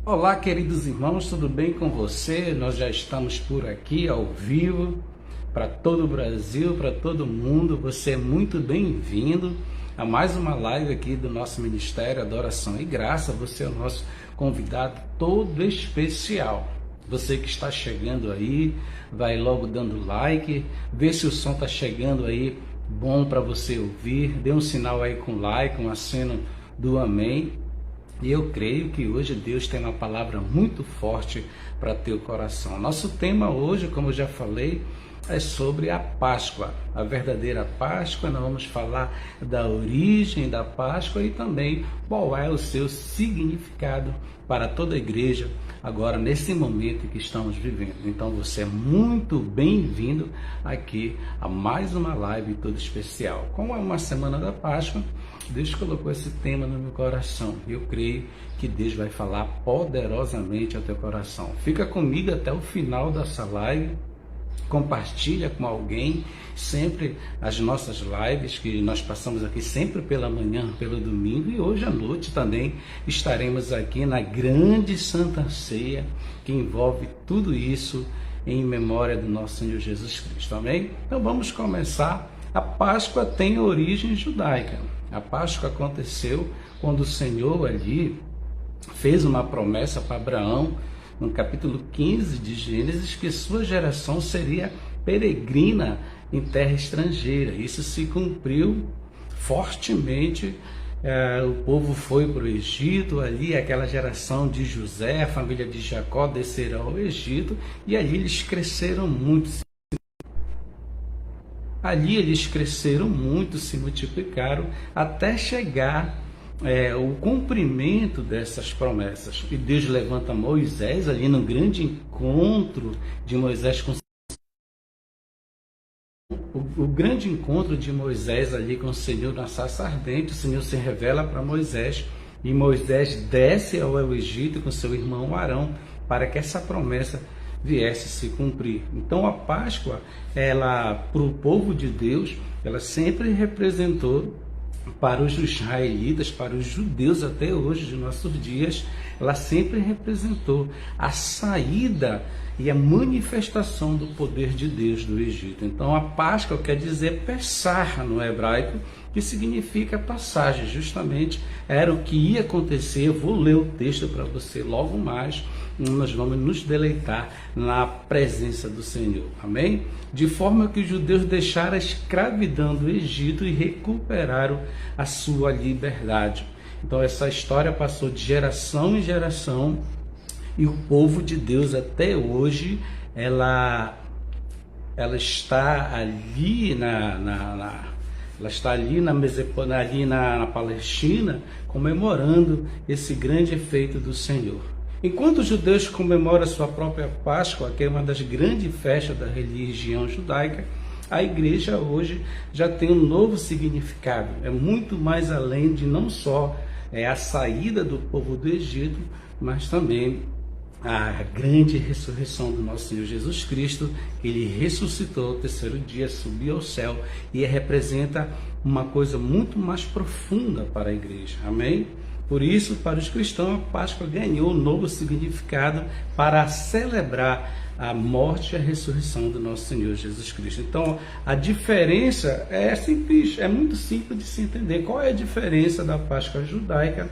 Olá, queridos irmãos, tudo bem com você? Nós já estamos por aqui ao vivo para todo o Brasil, para todo mundo. Você é muito bem-vindo a mais uma live aqui do nosso Ministério Adoração e Graça. Você é o nosso convidado todo especial. Você que está chegando aí, vai logo dando like, vê se o som está chegando aí bom para você ouvir. Dê um sinal aí com like, um aceno do amém. E eu creio que hoje Deus tem uma palavra muito forte para teu coração. Nosso tema hoje, como eu já falei, é sobre a Páscoa, a verdadeira Páscoa. Nós vamos falar da origem da Páscoa e também qual é o seu significado para toda a igreja agora nesse momento que estamos vivendo. Então você é muito bem-vindo aqui a mais uma live toda especial. Como é uma semana da Páscoa, Deus colocou esse tema no meu coração. Eu creio que Deus vai falar poderosamente ao teu coração. Fica comigo até o final dessa live. Compartilha com alguém sempre as nossas lives que nós passamos aqui sempre pela manhã, pelo domingo, e hoje à noite também estaremos aqui na grande Santa Ceia que envolve tudo isso em memória do nosso Senhor Jesus Cristo. Amém? Então vamos começar. A Páscoa tem origem judaica. A Páscoa aconteceu quando o Senhor ali fez uma promessa para Abraão, no capítulo 15 de Gênesis, que sua geração seria peregrina em terra estrangeira. Isso se cumpriu fortemente. O povo foi para o Egito, ali aquela geração de José, a família de Jacó desceram ao Egito, e ali eles cresceram muito. Ali eles cresceram muito, se multiplicaram, até chegar o cumprimento dessas promessas. E Deus levanta Moisés ali no grande encontro de Moisés com o grande encontro de Moisés ali com o Senhor na sarça ardente. O Senhor se revela para Moisés e Moisés desce ao Egito com seu irmão Arão para que essa promessa viesse se cumprir. Então a Páscoa, ela, para o povo de Deus, ela sempre representou, para os israelitas, para os judeus até hoje de nossos dias, ela sempre representou a saída e a manifestação do poder de Deus do Egito. Então a Páscoa quer dizer Pessah no hebraico, que significa passagem. Justamente era o que ia acontecer. Eu vou ler o texto para você logo mais. Nós vamos nos deleitar na presença do Senhor. Amém? De forma que os judeus deixaram a escravidão do Egito e recuperaram a sua liberdade. Então essa história passou de geração em geração, e o povo de Deus até hoje, ela está ali ela está ali na Mesopotâmia, ali na Palestina, comemorando esse grande efeito do Senhor. Enquanto os judeus comemoram a sua própria Páscoa, que é uma das grandes festas da religião judaica, a igreja hoje já tem um novo significado. É muito mais além de não só a saída do povo do Egito, mas também a grande ressurreição do nosso Senhor Jesus Cristo. Ele ressuscitou ao terceiro dia, subiu ao céu, e representa uma coisa muito mais profunda para a igreja. Amém? Por isso, para os cristãos, a Páscoa ganhou um novo significado para celebrar a morte e a ressurreição do nosso Senhor Jesus Cristo. Então, a diferença é simples, é muito simples de se entender. Qual é a diferença da Páscoa judaica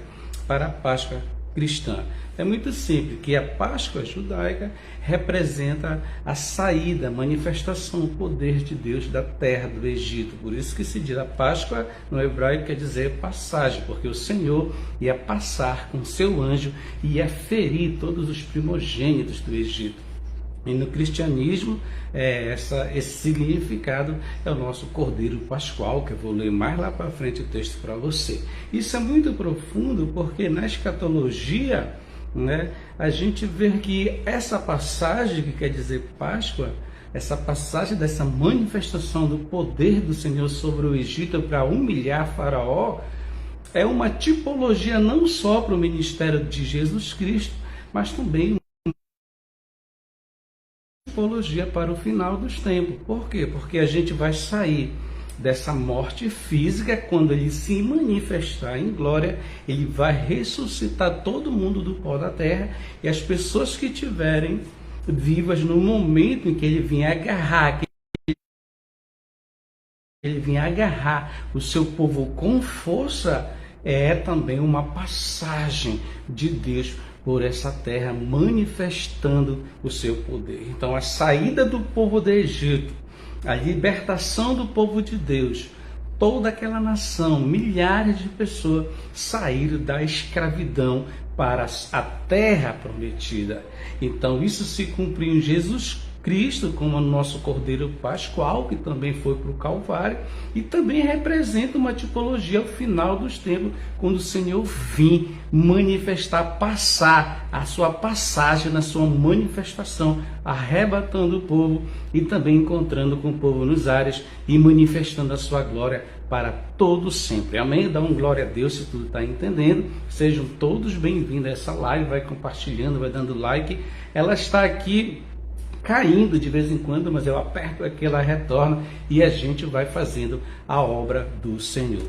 para a Páscoa cristã? É muito simples, que a Páscoa judaica representa a saída, a manifestação, o poder de Deus da terra do Egito. Por isso que se diz a Páscoa no hebraico quer dizer passagem, porque o Senhor ia passar com seu anjo e ia ferir todos os primogênitos do Egito. E no cristianismo, esse significado é o nosso Cordeiro Pascual, que eu vou ler mais lá para frente o texto para você. Isso é muito profundo, porque na escatologia, a gente vê que essa passagem, que quer dizer Páscoa, essa passagem dessa manifestação do poder do Senhor sobre o Egito para humilhar Faraó, é uma tipologia não só para o ministério de Jesus Cristo, mas também tipologia para o final dos tempos. Por quê? Porque a gente vai sair dessa morte física. Quando ele se manifestar em glória, ele vai ressuscitar todo mundo do pó da terra, e as pessoas que estiverem vivas no momento em que ele vier agarrar o seu povo com força, é também uma passagem de Deus por essa terra, manifestando o seu poder. Então, a saída do povo do Egito, a libertação do povo de Deus, toda aquela nação, milhares de pessoas saíram da escravidão para a terra prometida. Então, isso se cumpriu em Jesus Cristo como o nosso Cordeiro Pascual, que também foi para o Calvário, e também representa uma tipologia ao final dos tempos, quando o Senhor vir manifestar, passar a sua passagem na sua manifestação, arrebatando o povo e também encontrando com o povo nos ares e manifestando a sua glória para todo sempre. Amém? Dá um glória a Deus se tudo está entendendo. Sejam todos bem-vindos a essa live, vai compartilhando, vai dando like. Ela está aqui caindo de vez em quando, mas eu aperto aqui, ela retorna e a gente vai fazendo a obra do Senhor.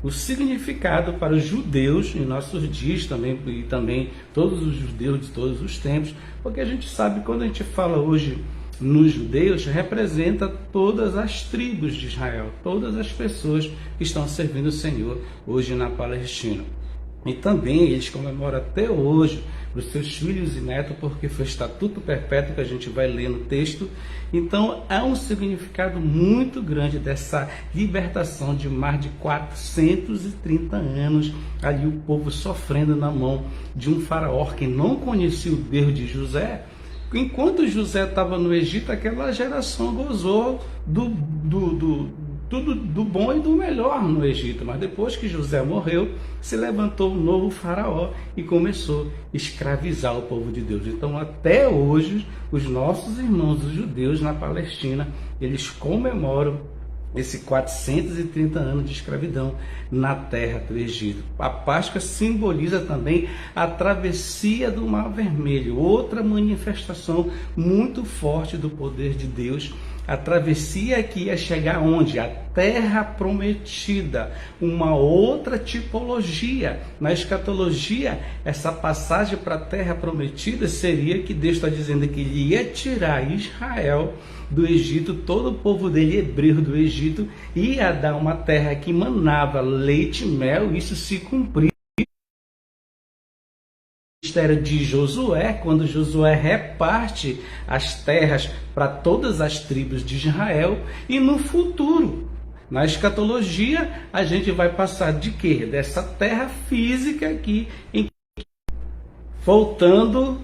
O significado para os judeus em nossos dias também, e também todos os judeus de todos os tempos, porque a gente sabe que quando a gente fala hoje nos judeus, representa todas as tribos de Israel, todas as pessoas que estão servindo o Senhor hoje na Palestina. E também eles comemoram até hoje para os seus filhos e netos, porque foi estatuto perpétuo que a gente vai ler no texto. Então há um significado muito grande dessa libertação de mais de 430 anos, ali o povo sofrendo na mão de um faraó que não conhecia o Deus de José. Enquanto José estava no Egito, aquela geração gozou do bom e do melhor no Egito, mas depois que José morreu, se levantou um novo faraó e começou a escravizar o povo de Deus. Então, até hoje, os nossos irmãos, os judeus na Palestina, eles comemoram esse 430 anos de escravidão na terra do Egito. A Páscoa simboliza também a travessia do Mar Vermelho, outra manifestação muito forte do poder de Deus. A travessia que ia chegar onde? A terra prometida, uma outra tipologia. Na escatologia, essa passagem para a terra prometida seria que Deus está dizendo que ele ia tirar Israel do Egito, todo o povo dele, hebreu do Egito, ia dar uma terra que manava leite e mel. Isso se cumpriu. Ministério de Josué, quando Josué reparte as terras para todas as tribos de Israel, e no futuro, na escatologia, a gente vai passar de quê? Dessa terra física aqui. Voltando,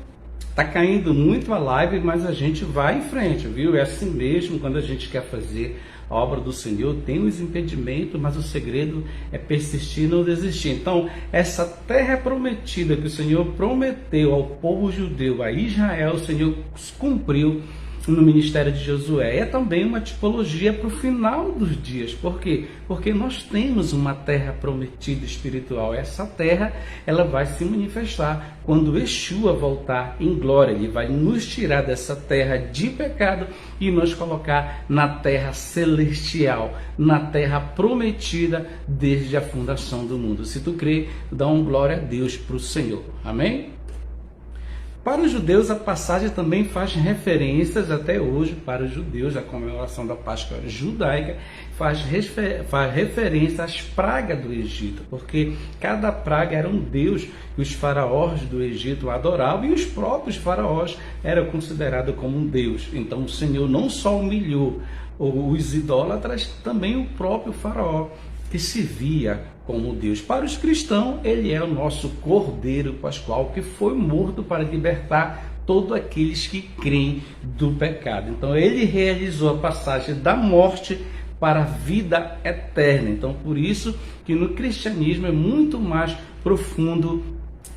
tá caindo muito a live, mas a gente vai em frente, viu? É assim mesmo, quando a gente quer fazer a obra do Senhor, tem os impedimentos, mas o segredo é persistir e não desistir. Então, essa terra prometida que o Senhor prometeu ao povo judeu, a Israel, o Senhor cumpriu no ministério de Josué. É também uma tipologia para o final dos dias. Por quê? Porque nós temos uma terra prometida espiritual. Essa terra, ela vai se manifestar quando Yeshua voltar em glória. Ele vai nos tirar dessa terra de pecado e nos colocar na terra celestial, na terra prometida desde a fundação do mundo. Se tu crê, dá um glória a Deus para o Senhor. Amém? Para os judeus, a passagem também faz referências até hoje. Para os judeus, a comemoração da Páscoa judaica faz referência às pragas do Egito, porque cada praga era um deus que os faraós do Egito adoravam, e os próprios faraós eram considerados como um deus. Então o Senhor não só humilhou os idólatras, também o próprio faraó, que se via como Deus. Para os cristãos, ele é o nosso Cordeiro Pascual, que foi morto para libertar todos aqueles que creem do pecado. Então, ele realizou a passagem da morte para a vida eterna. Então, por isso que no cristianismo é muito mais profundo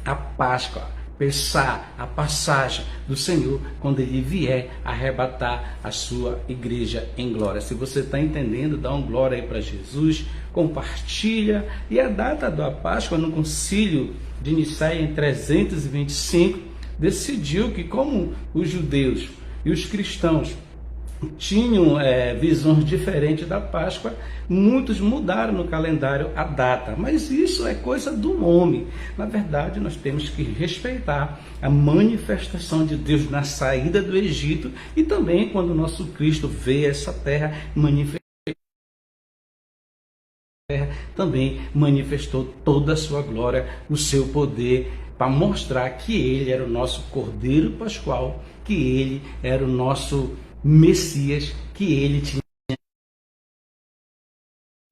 a Páscoa. Pensar a passagem do Senhor quando ele vier arrebatar a sua igreja em glória. Se você está entendendo, dá um glória aí para Jesus, compartilha. E a data da Páscoa, no concílio de Nicéia em 325, decidiu que, como os judeus e os cristãos tinham visões diferentes da Páscoa, muitos mudaram no calendário a data, mas isso é coisa do homem. Na verdade, nós temos que respeitar a manifestação de Deus na saída do Egito e também quando o nosso Cristo veio a essa terra, também manifestou toda a sua glória, o seu poder, para mostrar que ele era o nosso Cordeiro Pascual, que ele era o nosso Messias, que ele tinha que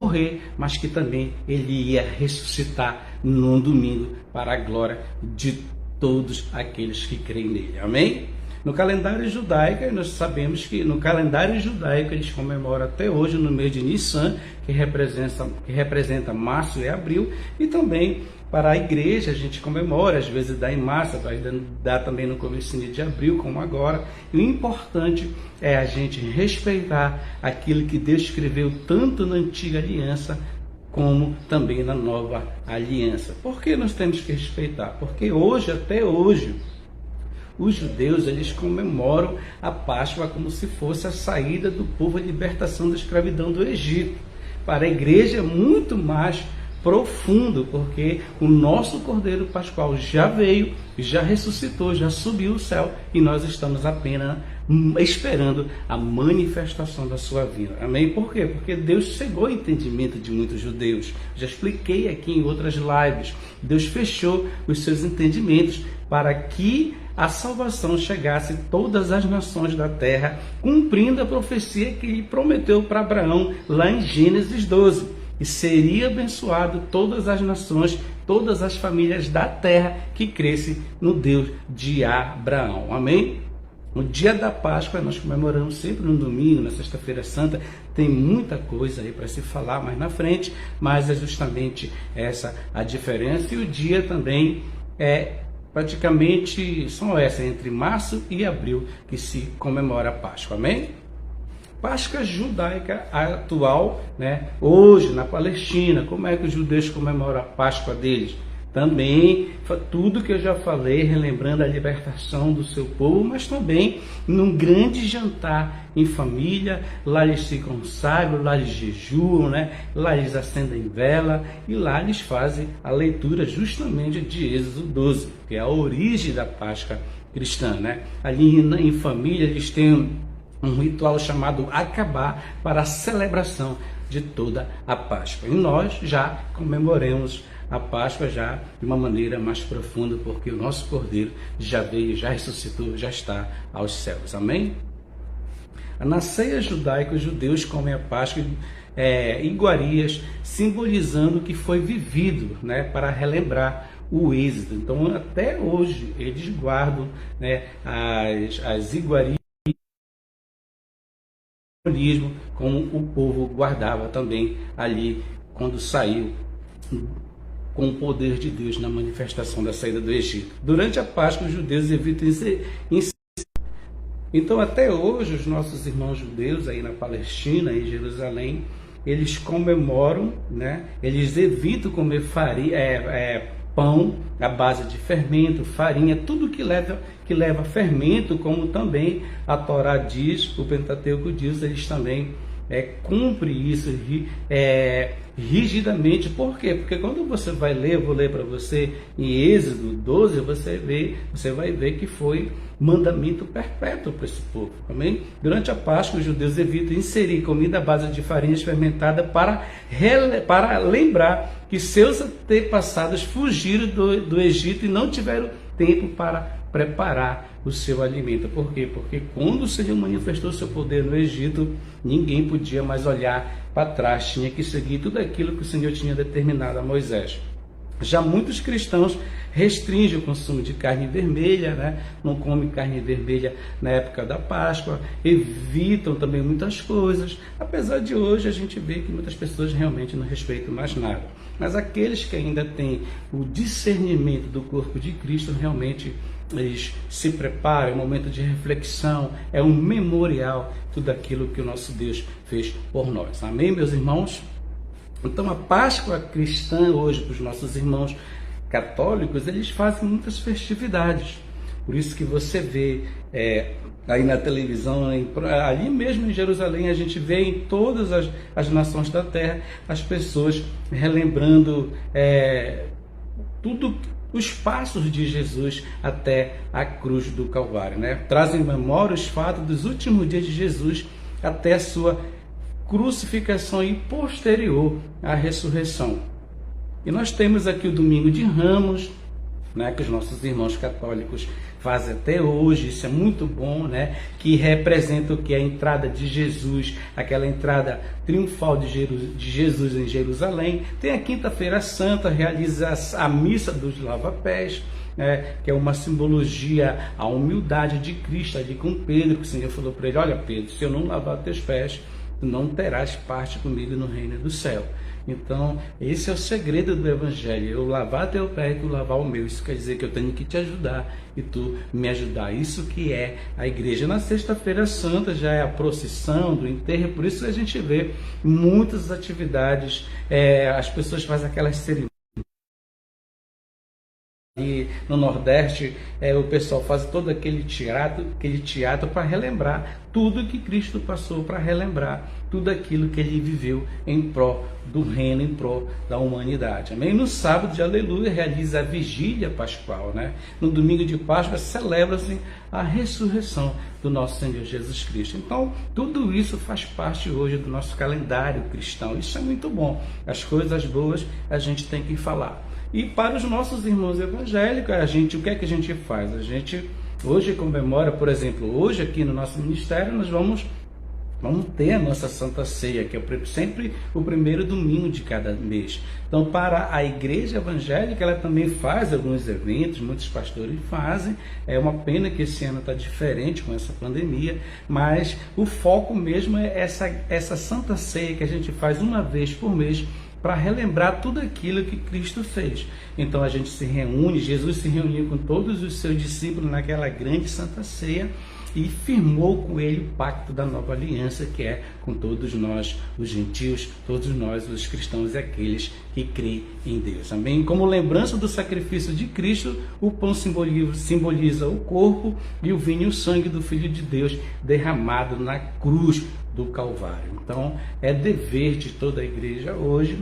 morrer, mas que também ele ia ressuscitar no domingo para a glória de todos aqueles que creem nele. Amém? No calendário judaico, nós sabemos que no calendário judaico eles comemoram até hoje no mês de Nissan, que representa março e abril, e também para a igreja a gente comemora, às vezes dá em março, vai dar também no começo de abril, como agora. E o importante é a gente respeitar aquilo que Deus escreveu tanto na antiga aliança, como também na nova aliança. Por que nós temos que respeitar? Porque hoje, até hoje, os judeus, eles comemoram a Páscoa como se fosse a saída do povo, a libertação da escravidão do Egito. Para a igreja é muito mais profundo, porque o nosso Cordeiro Pascual já veio, já ressuscitou, já subiu ao céu, e nós estamos apenas esperando a manifestação da sua vinda. Amém? Por quê? Porque Deus cegou o entendimento de muitos judeus. Já expliquei aqui em outras lives. Deus fechou os seus entendimentos para que a salvação chegasse a todas as nações da terra, cumprindo a profecia que ele prometeu para Abraão lá em Gênesis 12. E seria abençoado todas as nações, todas as famílias da terra que crescem no Deus de Abraão. Amém? No dia da Páscoa, nós comemoramos sempre no domingo, na Sexta-feira Santa. Tem muita coisa aí para se falar mais na frente, mas é justamente essa a diferença. E o dia também praticamente são essa, entre março e abril, que se comemora a Páscoa. Amém? Páscoa judaica atual, né? Hoje na Palestina, como é que os judeus comemoram a Páscoa deles? Também, tudo que eu já falei, relembrando a libertação do seu povo, mas também num grande jantar em família. Lá eles se consagram, lá eles jejuam, né? Lá eles acendem vela e lá eles fazem a leitura justamente de Êxodo 12, que é a origem da Páscoa cristã, né? Ali em família eles têm um ritual chamado Acabá para a celebração de toda a Páscoa. E nós já comemoramos a Páscoa já de uma maneira mais profunda, porque o nosso Cordeiro já veio, já ressuscitou, já está aos céus. Amém? Na ceia judaica, os judeus comem a Páscoa iguarias, simbolizando o que foi vivido, né, para relembrar o êxodo. Então, até hoje, eles guardam, né, as iguarias, como o povo guardava também ali quando saiu com o poder de Deus na manifestação da saída do Egito. Durante a Páscoa, os judeus evitam então até hoje os nossos irmãos judeus aí na Palestina, em Jerusalém, eles comemoram, né? Eles evitam comer pão à base de fermento, farinha, tudo que leva fermento, como também a Torá diz, o Pentateuco diz, eles também cumprem isso rigidamente. Por quê? Porque quando você vai ler, eu vou ler para você em Êxodo 12, você vai ver que foi mandamento perpétuo para esse povo. Amém? Durante a Páscoa, os judeus evitam inserir comida à base de farinhas fermentadas para lembrar que seus antepassados fugiram do Egito e não tiveram tempo para preparar o seu alimento. Por quê? Porque quando o Senhor manifestou seu poder no Egito, ninguém podia mais olhar para trás, tinha que seguir tudo aquilo que o Senhor tinha determinado a Moisés. Já muitos cristãos restringem o consumo de carne vermelha, né? Não comem carne vermelha na época da Páscoa, evitam também muitas coisas, apesar de hoje a gente ver que muitas pessoas realmente não respeitam mais nada. Mas aqueles que ainda têm o discernimento do corpo de Cristo, realmente eles se preparam, é um momento de reflexão, é um memorial, tudo aquilo que o nosso Deus fez por nós. Amém, meus irmãos? Então a Páscoa cristã hoje, para os nossos irmãos católicos, eles fazem muitas festividades. Por isso que você vê aí na televisão, ali mesmo em Jerusalém, a gente vê em todas as nações da terra as pessoas relembrando tudo, os passos de Jesus até a cruz do Calvário, né? Trazem em memória os fatos dos últimos dias de Jesus até a sua crucificação e posterior à ressurreição. E nós temos aqui o Domingo de Ramos, né, que os nossos irmãos católicos fazem até hoje. Isso é muito bom, né, que representa o que? A entrada de Jesus, aquela entrada triunfal de Jesus em Jerusalém. Tem a Quinta-feira Santa, realiza a missa dos lava-pés, que é uma simbologia à humildade de Cristo ali com Pedro, que o Senhor falou para ele: olha Pedro, se eu não lavar teus pés, tu não terás parte comigo no reino do céu. Então, esse é o segredo do Evangelho: eu lavar teu pé e tu lavar o meu. Isso quer dizer que eu tenho que te ajudar e tu me ajudar. Isso que é a igreja. Na Sexta-feira Santa já é a procissão do enterro, por isso que a gente vê muitas atividades, as pessoas fazem aquelas cerimônias. E no Nordeste, o pessoal faz todo aquele teatro para relembrar tudo que Cristo passou, para relembrar tudo aquilo que ele viveu em prol do reino, em prol da humanidade. Amém? No sábado de Aleluia realiza a vigília pascual, né? No domingo de Páscoa celebra-se a ressurreição do nosso Senhor Jesus Cristo. Então, tudo isso faz parte hoje do nosso calendário cristão. Isso é muito bom. As coisas boas a gente tem que falar. E para os nossos irmãos evangélicos, o que é que a gente faz? A gente hoje comemora, por exemplo, hoje aqui no nosso ministério, nós vamos ter a nossa Santa Ceia, que é sempre o primeiro domingo de cada mês. Então, para a igreja evangélica, ela também faz alguns eventos, muitos pastores fazem. É uma pena que esse ano está diferente com essa pandemia, mas o foco mesmo é essa Santa Ceia que a gente faz uma vez por mês, para relembrar tudo aquilo que Cristo fez. Então a gente se reúne, Jesus se reuniu com todos os seus discípulos naquela grande Santa Ceia e firmou com ele o pacto da nova aliança, que é com todos nós, os gentios, todos nós, os cristãos e aqueles que creem em Deus. Amém? Como lembrança do sacrifício de Cristo, o pão simboliza o corpo e o vinho o sangue do Filho de Deus derramado na cruz do Calvário. Então, é dever de toda a igreja hoje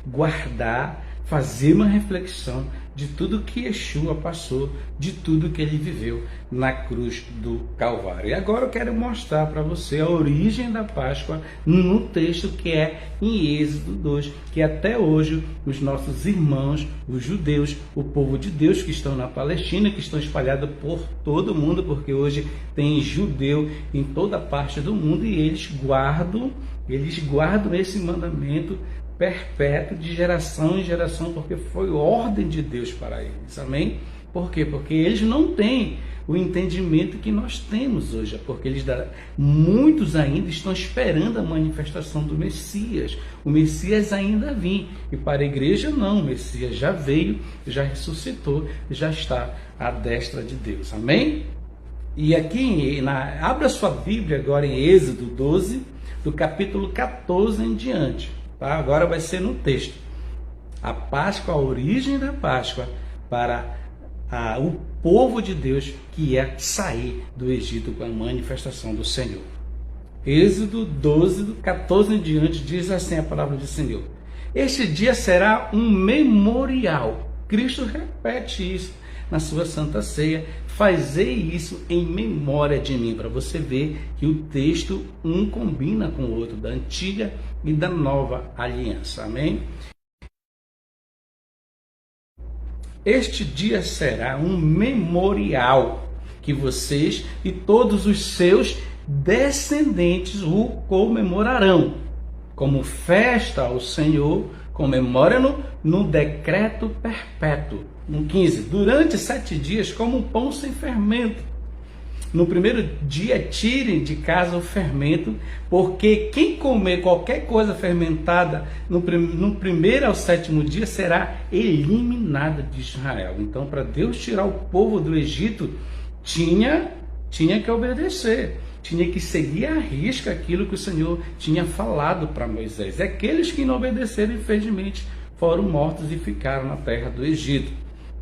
guardar, fazer uma reflexão de tudo que Yeshua passou, de tudo que ele viveu na cruz do Calvário. E agora eu quero mostrar para você a origem da Páscoa no texto que é em Êxodo 2, que até hoje os nossos irmãos, os judeus, o povo de Deus que estão na Palestina, que estão espalhados por todo o mundo, porque hoje tem judeu em toda parte do mundo, e eles guardam esse mandamento perpétuo de geração em geração, porque foi ordem de Deus para eles. Amém? Por quê? Porque eles não têm o entendimento que nós temos hoje, porque muitos ainda estão esperando a manifestação do Messias. O Messias ainda vem, e para a igreja não, o Messias já veio, já ressuscitou, já está à destra de Deus. Amém? E aqui, abra sua Bíblia agora em Êxodo 12, do capítulo 14 em diante. Tá? Agora vai ser no texto. A Páscoa, a origem da Páscoa para o povo de Deus que ia sair do Egito com a manifestação do Senhor. Êxodo 12, do 14 em diante, diz assim a palavra do Senhor: este dia será um memorial. Cristo repete isso na sua Santa Ceia: fazei isso em memória de mim, para você ver que o texto um combina com o outro, da antiga e da nova aliança. Amém? Este dia será um memorial que vocês e todos os seus descendentes o comemorarão como festa ao Senhor. Comemora-no no decreto perpétuo. No 15, durante 7 dias, como um pão sem fermento. No primeiro dia, tirem de casa o fermento, porque quem comer qualquer coisa fermentada no primeiro ao 7º dia será eliminado de Israel. Então, para Deus tirar o povo do Egito, tinha que obedecer. Tinha que seguir à risca aquilo que o Senhor tinha falado para Moisés. Aqueles que não obedeceram, infelizmente, foram mortos e ficaram na terra do Egito.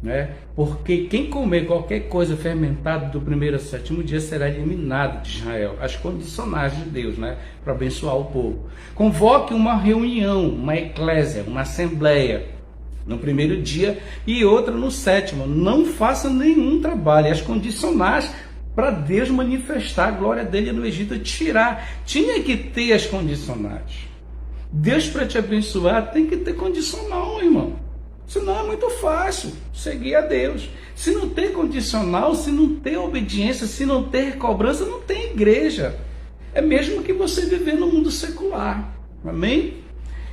né? Porque quem comer qualquer coisa fermentada do primeiro ao sétimo dia será eliminado de Israel. As condicionais de Deus, né? Para abençoar o povo. Convoque uma reunião, uma eclésia, uma assembleia no primeiro dia e outra no sétimo. Não faça nenhum trabalho. As condicionais para Deus manifestar a glória dele no Egito, tirar. Tinha que ter as condicionais. Deus, para te abençoar, tem que ter condicional, irmão. Senão é muito fácil seguir a Deus. Se não tem condicional, se não tem obediência, se não tem cobrança, não tem igreja. É mesmo que você viver no mundo secular. Amém?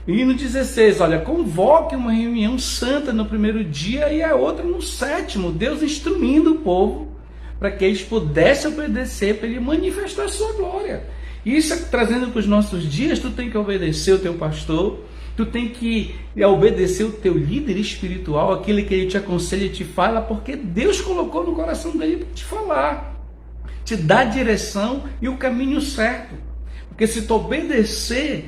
E no 16, olha, convoque uma reunião santa no primeiro dia e a outra no sétimo. Deus instruindo o povo para que eles pudessem obedecer, para ele manifestar a sua glória. Isso trazendo para os nossos dias, tu tem que obedecer o teu pastor, tu tem que obedecer o teu líder espiritual, aquele que ele te aconselha e te fala, porque Deus colocou no coração dele para te falar, te dar a direção e o caminho certo. Porque se tu obedecer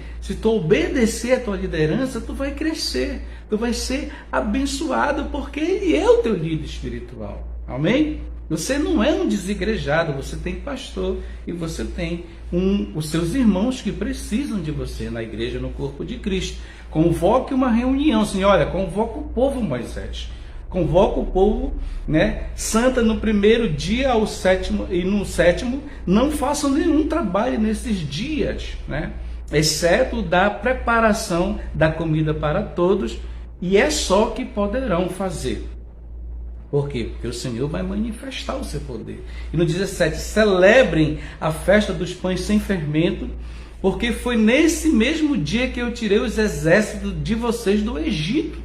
a tua liderança, tu vai crescer, tu vai ser abençoado, porque ele é o teu líder espiritual. Amém? Você não é um desigrejado, você tem pastor e você tem os seus irmãos que precisam de você na igreja, no corpo de Cristo. Convoque uma reunião, Senhor, olha, convoca o povo, Moisés. Convoca o povo, né, santa no primeiro dia ao sétimo, e no sétimo não façam nenhum trabalho nesses dias, né, exceto da preparação da comida para todos, e é só que poderão fazer. Por quê? Porque o Senhor vai manifestar o seu poder. E no 17, celebrem a festa dos pães sem fermento, porque foi nesse mesmo dia que eu tirei os exércitos de vocês do Egito.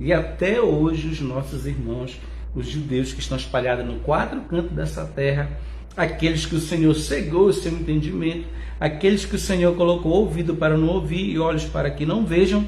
E até hoje os nossos irmãos, os judeus que estão espalhados no quatro cantos dessa terra, aqueles que o Senhor cegou o seu entendimento, aqueles que o Senhor colocou ouvido para não ouvir e olhos para que não vejam,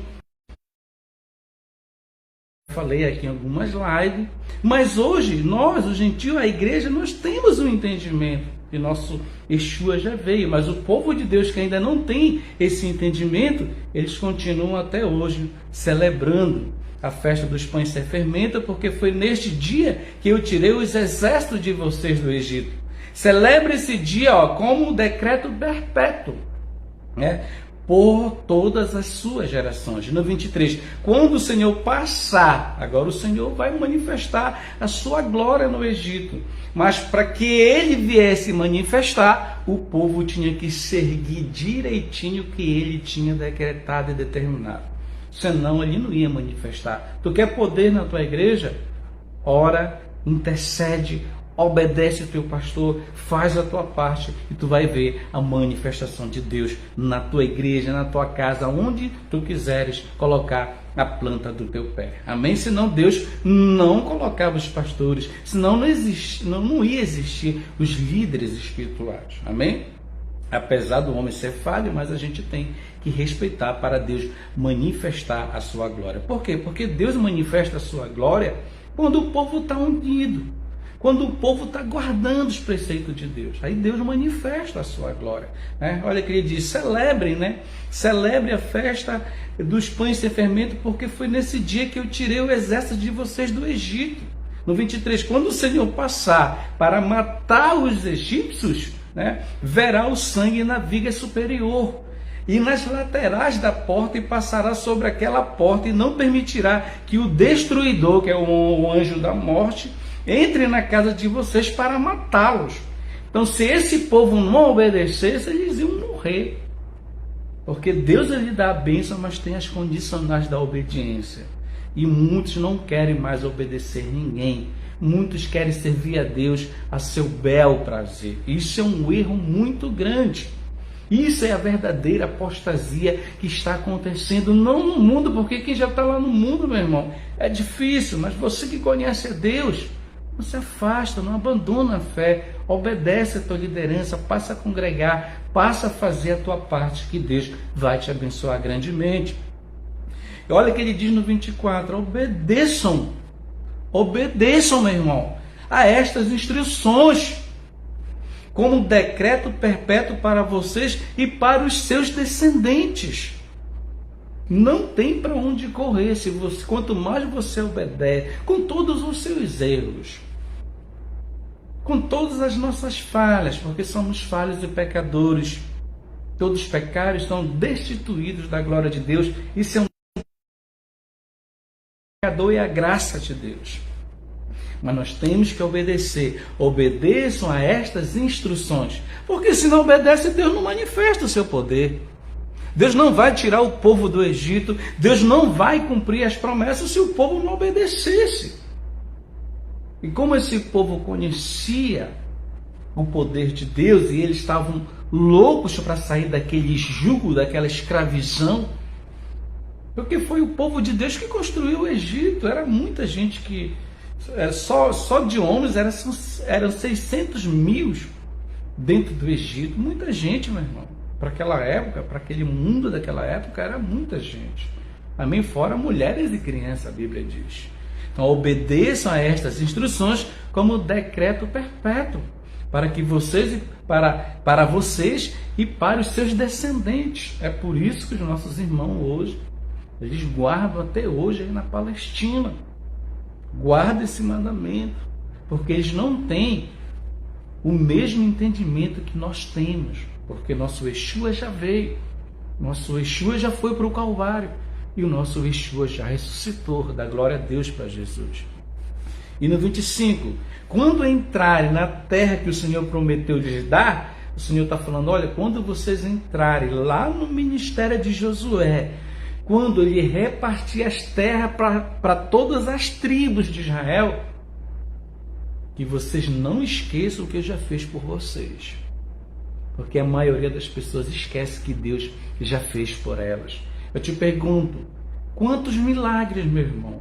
falei aqui em algumas lives, mas hoje nós, os gentios, a igreja, nós temos um entendimento e nosso Yeshua já veio, mas o povo de Deus que ainda não tem esse entendimento, eles continuam até hoje celebrando a festa dos pães sem fermento, porque foi neste dia que eu tirei os exércitos de vocês do Egito. Celebre esse dia como um decreto perpétuo, né? Por todas as suas gerações. No 23, quando o Senhor passar, agora o Senhor vai manifestar a sua glória no Egito, mas para que ele viesse manifestar, o povo tinha que seguir direitinho o que ele tinha decretado e determinado, senão ele não ia manifestar. Tu quer poder na tua igreja? Ora, intercede, obedece o teu pastor, faz a tua parte e tu vai ver a manifestação de Deus na tua igreja, na tua casa, onde tu quiseres colocar a planta do teu pé. Amém? Senão Deus não colocava os pastores, senão não ia existir os líderes espirituais. Amém? Apesar do homem ser falho, mas a gente tem que respeitar para Deus manifestar a sua glória. Por quê? Porque Deus manifesta a sua glória quando o povo está unido. Quando o povo está guardando os preceitos de Deus, aí Deus manifesta a sua glória, né? Olha que ele diz, celebrem, né? Celebre a festa dos pães sem fermento, porque foi nesse dia que eu tirei o exército de vocês do Egito. No 23, quando o Senhor passar para matar os egípcios, né, verá o sangue na viga superior e nas laterais da porta, e passará sobre aquela porta, e não permitirá que o destruidor, que é o anjo da morte, entre na casa de vocês para matá-los. Então, se esse povo não obedecesse, eles iam morrer. Porque Deus lhe dá a bênção, mas tem as condicionais da obediência. E muitos não querem mais obedecer ninguém. Muitos querem servir a Deus a seu bel prazer. Isso é um erro muito grande. Isso é a verdadeira apostasia que está acontecendo, não no mundo, porque quem já está lá no mundo, meu irmão, é difícil, mas você que conhece a Deus, não se afasta, não abandona a fé, obedece a tua liderança, passa a congregar, passa a fazer a tua parte, que Deus vai te abençoar grandemente. E olha o que ele diz no 24, obedeçam, meu irmão, a estas instruções, como um decreto perpétuo para vocês e para os seus descendentes. Não tem para onde correr. Quanto mais você obedece, com todos os seus erros, com todas as nossas falhas, porque somos falhos e pecadores. Todos os pecados estão destituídos da glória de Deus e são pecador e a graça de Deus. Mas nós temos que obedecer. Obedeçam a estas instruções, porque se não obedece, Deus não manifesta o seu poder. Deus não vai tirar o povo do Egito. Deus não vai cumprir as promessas se o povo não obedecesse. E como esse povo conhecia o poder de Deus e eles estavam loucos para sair daquele jugo, daquela escravidão, porque foi o povo de Deus que construiu o Egito. Era muita gente que... Só de homens eram 600 mil dentro do Egito. Muita gente, meu irmão. Para aquela época, para aquele mundo daquela época, era muita gente. Amém? Fora mulheres e crianças, a Bíblia diz. Então, obedeçam a estas instruções como decreto perpétuo, para que vocês, para vocês e para os seus descendentes. É por isso que os nossos irmãos hoje, eles guardam até hoje aí na Palestina. Guarda esse mandamento, porque eles não têm o mesmo entendimento que nós temos, porque nosso Yeshua já veio, nosso Yeshua já foi para o Calvário, e o nosso Yeshua já ressuscitou, dá glória a Deus para Jesus. E no 25, quando entrarem na terra que o Senhor prometeu lhes dar, o Senhor está falando, olha, quando vocês entrarem lá no ministério de Josué, quando ele repartir as terras para todas as tribos de Israel, que vocês não esqueçam o que eu já fez por vocês. Porque a maioria das pessoas esquece que Deus já fez por elas. Eu te pergunto, quantos milagres, meu irmão?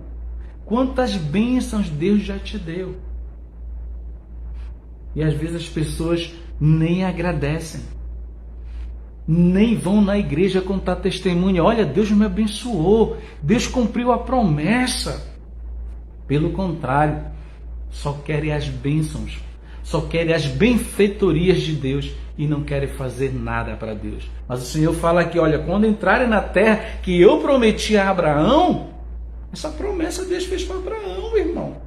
Quantas bênçãos Deus já te deu? E às vezes as pessoas nem agradecem. Nem vão na igreja contar testemunho. Olha, Deus me abençoou. Deus cumpriu a promessa. Pelo contrário, só querem as bênçãos. Só querem as benfeitorias de Deus e não querem fazer nada para Deus. Mas o Senhor fala aqui, olha, quando entrarem na terra que eu prometi a Abraão, essa promessa Deus fez para Abraão, meu irmão.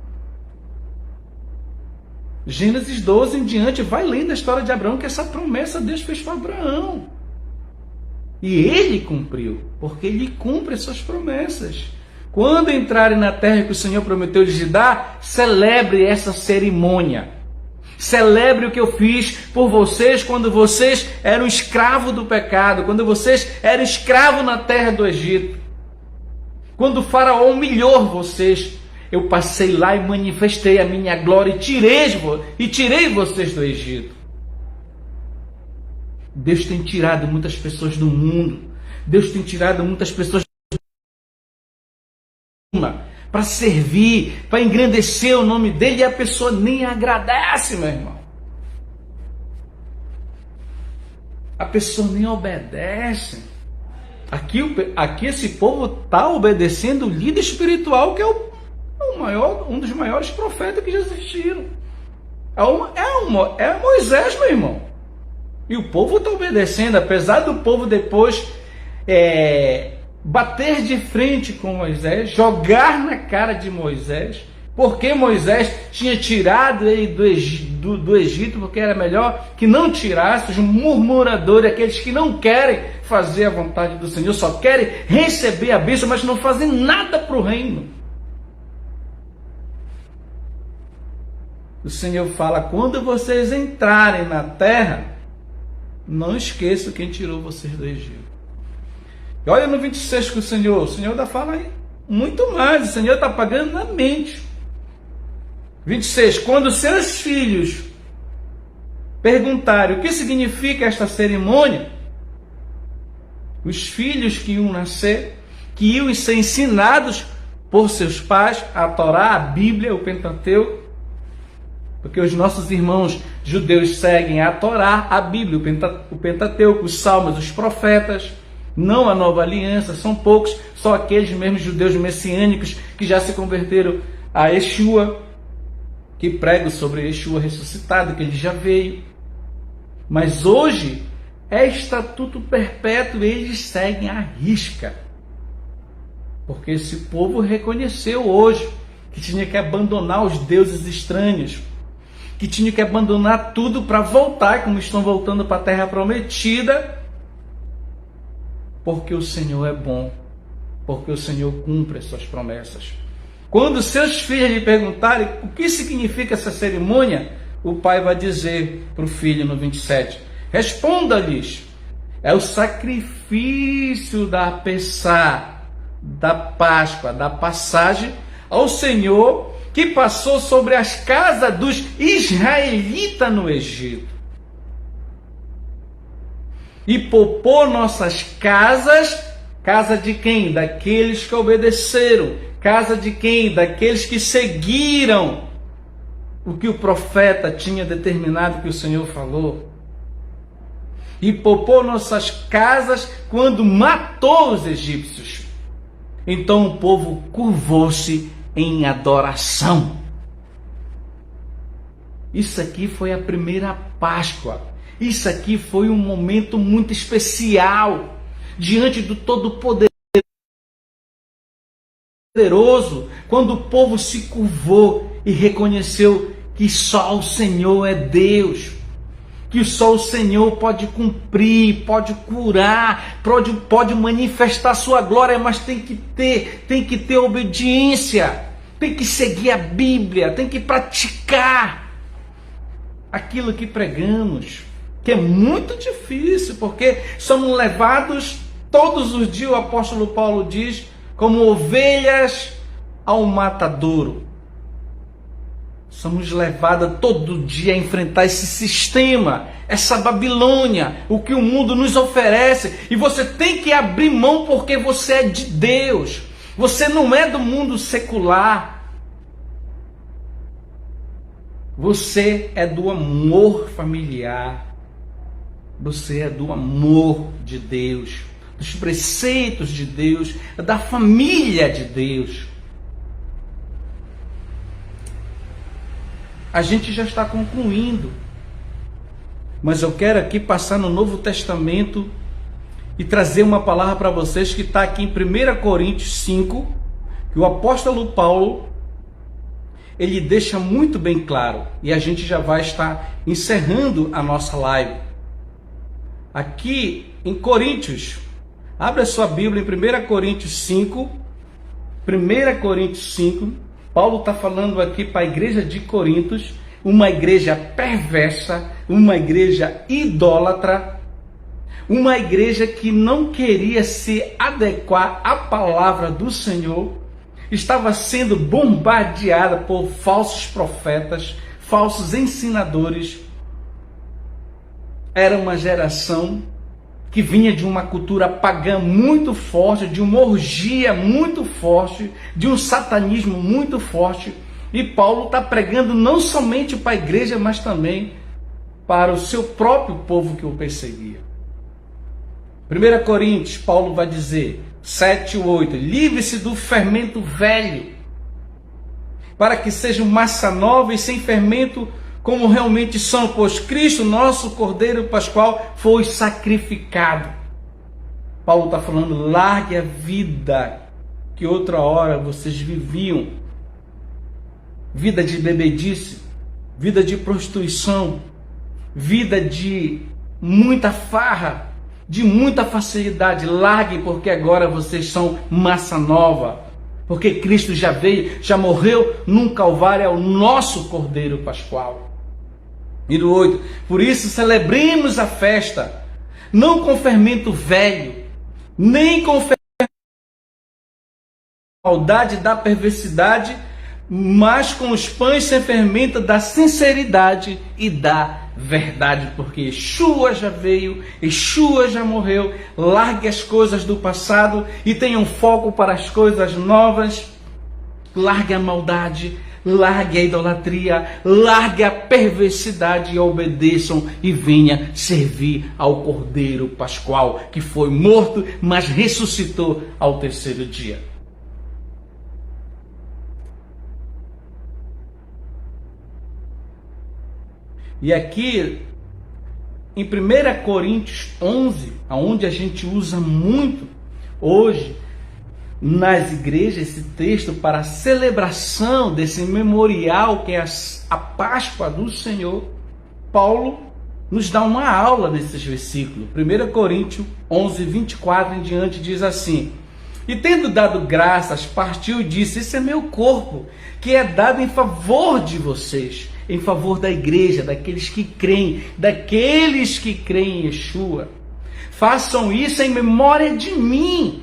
Gênesis 12 em diante, vai lendo a história de Abraão, que essa promessa Deus fez para Abraão. E ele cumpriu, porque ele cumpre as suas promessas. Quando entrarem na terra que o Senhor prometeu lhes dar, celebre essa cerimônia. Celebre o que eu fiz por vocês quando vocês eram escravos do pecado, quando vocês eram escravos na terra do Egito. Quando o faraó humilhou vocês, eu passei lá e manifestei a minha glória e tirei vocês do Egito. Deus tem tirado muitas pessoas do mundo. Deus tem tirado muitas pessoas para servir, para engrandecer o nome dele, e a pessoa nem agradece, meu irmão. A pessoa nem obedece. Aqui esse povo está obedecendo o líder espiritual, que é um dos maiores profetas que já existiram. É Moisés, meu irmão. E o povo está obedecendo, apesar do povo depois bater de frente com Moisés, jogar na cara de Moisés, porque Moisés tinha tirado ele do Egito, porque era melhor que não tirasse. Os murmuradores, aqueles que não querem fazer a vontade do Senhor, só querem receber a bênção, mas não fazem nada para o reino. O Senhor fala, quando vocês entrarem na terra, não esqueçam quem tirou vocês do Egito. E olha no 26 que o Senhor ainda fala muito mais. O Senhor está pagando na mente. 26. Quando seus filhos perguntarem o que significa esta cerimônia, os filhos que iam nascer, que iam ser ensinados por seus pais a Torá, a Bíblia, o Pentateuco, porque os nossos irmãos judeus seguem a Torá, a Bíblia, o Pentateuco, os Salmos, os profetas, não a nova aliança, são poucos, só aqueles mesmos judeus messiânicos que já se converteram a Yeshua, que pregam sobre Yeshua ressuscitado, que ele já veio. Mas hoje é estatuto perpétuo, eles seguem à risca. Porque esse povo reconheceu hoje que tinha que abandonar os deuses estranhos, que tinha que abandonar tudo para voltar, como estão voltando para a terra prometida, porque o Senhor é bom, porque o Senhor cumpre as suas promessas. Quando seus filhos lhe perguntarem o que significa essa cerimônia, o pai vai dizer para o filho no 27, responda-lhes, é o sacrifício da Pessá, da Páscoa, da passagem ao Senhor que passou sobre as casas dos israelitas no Egito. E poupou nossas casas, casa de quem? Daqueles que obedeceram. Casa de quem? Daqueles que seguiram o que o profeta tinha determinado que o Senhor falou. E poupou nossas casas quando matou os egípcios. Então o povo curvou-se em adoração. Isso aqui foi a primeira Páscoa. Isso aqui foi um momento muito especial diante do Todo-Poderoso, quando o povo se curvou e reconheceu que só o Senhor é Deus, que só o Senhor pode cumprir, pode curar, pode manifestar sua glória, mas tem que ter obediência, tem que seguir a Bíblia, tem que praticar aquilo que pregamos, que é muito difícil, porque somos levados todos os dias, o apóstolo Paulo diz, como ovelhas ao matadouro. Somos levados todo dia a enfrentar esse sistema, essa Babilônia, o que o mundo nos oferece. E você tem que abrir mão porque você é de Deus. Você não é do mundo secular. Você é do amor familiar. Você é do amor de Deus, dos preceitos de Deus, da família de Deus. A gente já está concluindo, mas eu quero aqui passar no Novo Testamento e trazer uma palavra para vocês que está aqui em 1 Coríntios 5, que o apóstolo Paulo, ele deixa muito bem claro, e a gente já vai estar encerrando a nossa live. Aqui em Coríntios, abre a sua Bíblia em 1 Coríntios 5, 1 Coríntios 5, Paulo está falando aqui para a igreja de Corintos, uma igreja perversa, uma igreja idólatra, uma igreja que não queria se adequar à palavra do Senhor, estava sendo bombardeada por falsos profetas, falsos ensinadores. Era uma geração que vinha de uma cultura pagã muito forte, de uma orgia muito forte, de um satanismo muito forte. E Paulo está pregando não somente para a igreja, mas também para o seu próprio povo que o perseguia. 1 Coríntios, Paulo vai dizer, 7 e 8, livre-se do fermento velho, para que sejam massa nova e sem fermento, como realmente são, pois Cristo, nosso Cordeiro Pascual, foi sacrificado. Paulo está falando, largue a vida que outra hora vocês viviam. Vida de bebedice, vida de prostituição, vida de muita farra, de muita facilidade. Largue, porque agora vocês são massa nova. Porque Cristo já veio, já morreu num Calvário, é o nosso Cordeiro Pascual. E do 8, por isso celebremos a festa, não com fermento velho, nem com fermento da maldade, da perversidade, mas com os pães sem fermento da sinceridade e da verdade, porque Yeshua já veio, Yeshua já morreu. Largue as coisas do passado e tenha um foco para as coisas novas. Largue a maldade, largue a idolatria, largue a perversidade e obedeçam e venha servir ao Cordeiro Pascual, que foi morto, mas ressuscitou ao terceiro dia. E aqui, em 1 Coríntios 11, onde a gente usa muito hoje, nas igrejas esse texto para a celebração desse memorial que é a Páscoa do Senhor, Paulo nos dá uma aula nesses versículos. 1 Coríntios 11, 24 em diante diz assim: e tendo dado graças, partiu e disse: esse é meu corpo, que é dado em favor de vocês, em favor da igreja, daqueles que creem em Yeshua. Façam isso em memória de mim.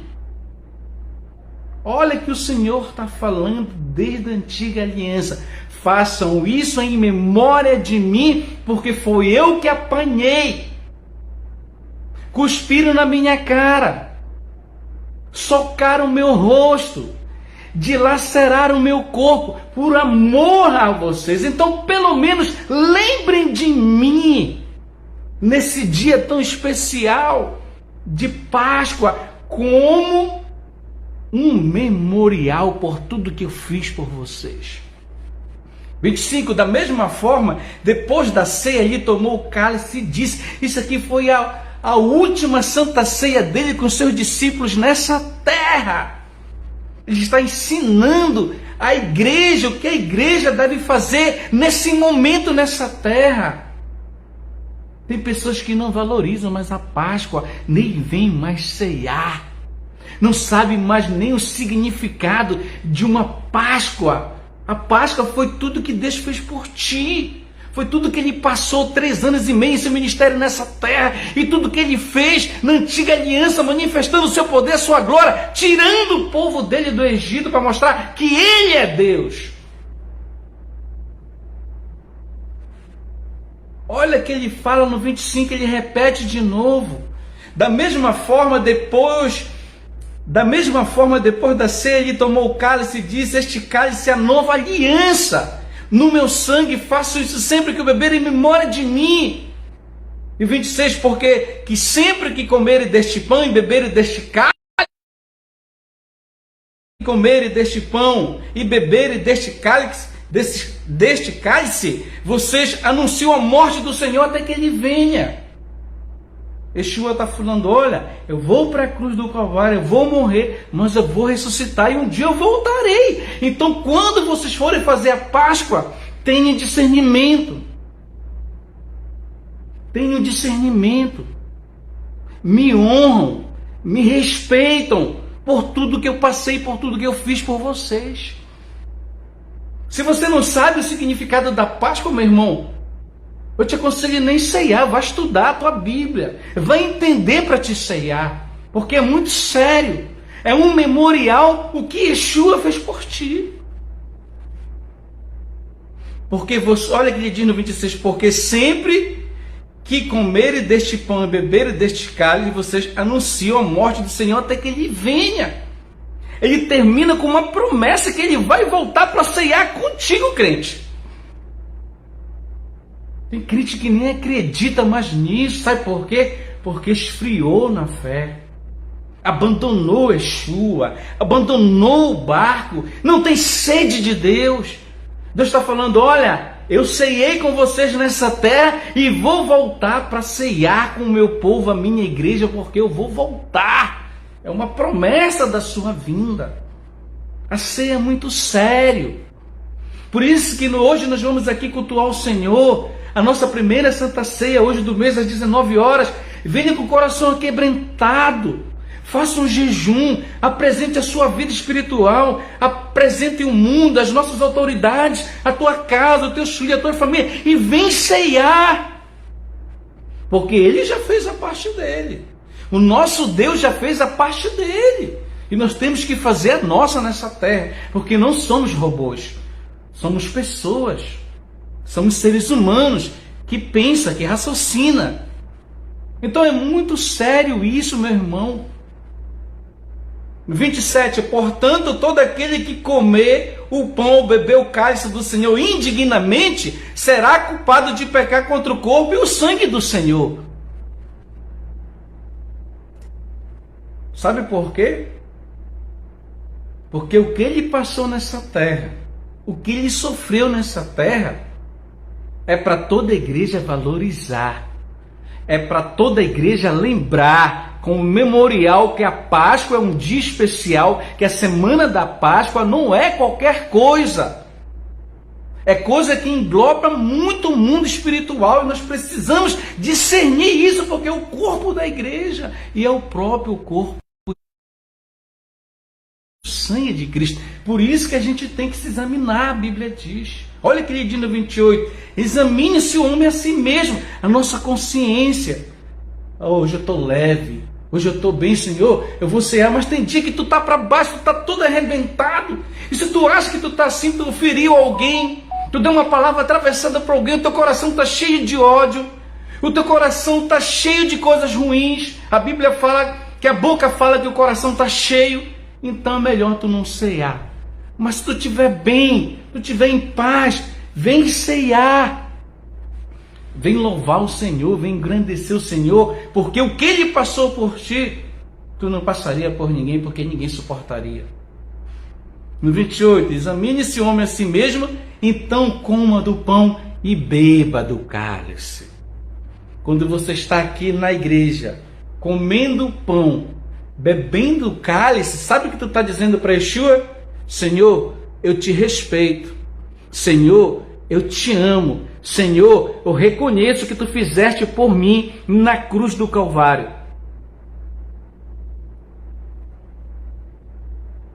Olha que o Senhor está falando desde a antiga aliança. Façam isso em memória de mim, porque foi eu que apanhei. Cuspiram na minha cara, socaram meu rosto, dilaceraram meu corpo por amor a vocês. Então, pelo menos, lembrem de mim nesse dia tão especial de Páscoa, como um memorial por tudo que eu fiz por vocês. 25, da mesma forma, depois da ceia, ele tomou o cálice e disse: isso aqui foi a última santa ceia dele com seus discípulos nessa terra. Ele está ensinando a igreja o que a igreja deve fazer nesse momento, nessa terra. Tem pessoas que não valorizam mais a Páscoa, nem vêm mais ceiar. Não sabem mais nem o significado de uma Páscoa. A Páscoa foi tudo que Deus fez por ti. Foi tudo que Ele passou 3 anos e meio em seu ministério nessa terra. E tudo que Ele fez na antiga aliança, manifestando o seu poder, a sua glória, tirando o povo dele do Egito para mostrar que Ele é Deus. Olha que ele fala no 25, ele repete de novo. Da mesma forma, depois da ceia, ele tomou o cálice e disse: este cálice é a nova aliança. No meu sangue, faço isso sempre que eu beber em memória de mim. E 26, porque que sempre que comerem deste pão e beberem deste cálice, comerem deste pão e beberem deste cálice, vocês anunciam a morte do Senhor até que Ele venha. Yeshua está falando: olha, eu vou para a cruz do Calvário, eu vou morrer, mas eu vou ressuscitar e um dia eu voltarei. Então, quando vocês forem fazer a Páscoa, tenham discernimento. Tenham discernimento. Me honram, me respeitam por tudo que eu passei, por tudo que eu fiz por vocês. Se você não sabe o significado da Páscoa, meu irmão, eu te aconselho nem ceiar, vai estudar a tua Bíblia, vai entender para te ceiar, porque é muito sério, é um memorial o que Yeshua fez por ti. Porque você, olha que ele diz no 26, porque sempre que comerem deste pão e beberem deste cálice, vocês anunciam a morte do Senhor até que Ele venha. Ele termina com uma promessa que Ele vai voltar para ceiar contigo, crente. Tem crente que nem acredita mais nisso, sabe por quê? Porque esfriou na fé, abandonou Yeshua, abandonou o barco, não tem sede de Deus. Deus está falando: olha, eu ceiei com vocês nessa terra e vou voltar para ceiar com o meu povo, a minha igreja, porque eu vou voltar. É uma promessa da sua vinda. A ceia é muito sério. Por isso que hoje nós vamos aqui cultuar o Senhor. A nossa primeira Santa Ceia, hoje do mês, às 19 horas. Venha com o coração aquebrantado. Faça um jejum. Apresente a sua vida espiritual. Apresente o mundo, as nossas autoridades, a tua casa, os teus filhos, a tua família. E vem ceiar. Porque Ele já fez a parte dele. O nosso Deus já fez a parte dele. E nós temos que fazer a nossa nessa terra. Porque não somos robôs. Somos pessoas. Somos seres humanos que pensa, que raciocina. Então é muito sério isso, meu irmão. 27, portanto, todo aquele que comer o pão ou beber o cálice do Senhor indignamente será culpado de pecar contra o corpo e o sangue do Senhor. Sabe por quê? Porque o que Ele passou nessa terra, o que Ele sofreu nessa terra, é para toda a igreja valorizar. É para toda a igreja lembrar como memorial que a Páscoa é um dia especial, que a semana da Páscoa não é qualquer coisa. É coisa que engloba muito o mundo espiritual e nós precisamos discernir isso, porque é o corpo da igreja e é o próprio corpo, o sangue de Cristo. Por isso que a gente tem que se examinar, a Bíblia diz. Olha que ele diz no 28, examine-se o homem a si mesmo, a nossa consciência. Hoje eu estou leve, hoje eu estou bem, Senhor, eu vou cear, mas tem dia que tu está para baixo, tu está todo arrebentado. E se tu acha que tu está assim, tu feriu alguém, tu deu uma palavra atravessada para alguém, o teu coração está cheio de ódio, o teu coração está cheio de coisas ruins. A Bíblia fala que a boca fala que o coração está cheio, então é melhor tu não cear. Mas se tu estiver bem, tu estiver em paz, vem ceiar. Vem louvar o Senhor, vem engrandecer o Senhor, porque o que Ele passou por ti, tu não passaria por ninguém, porque ninguém suportaria. No 28, examine esse homem a si mesmo, então coma do pão e beba do cálice. Quando você está aqui na igreja, comendo o pão, bebendo o cálice, sabe o que tu está dizendo para Yeshua? Senhor, eu te respeito. Senhor, eu te amo. Senhor, eu reconheço o que tu fizeste por mim na cruz do Calvário.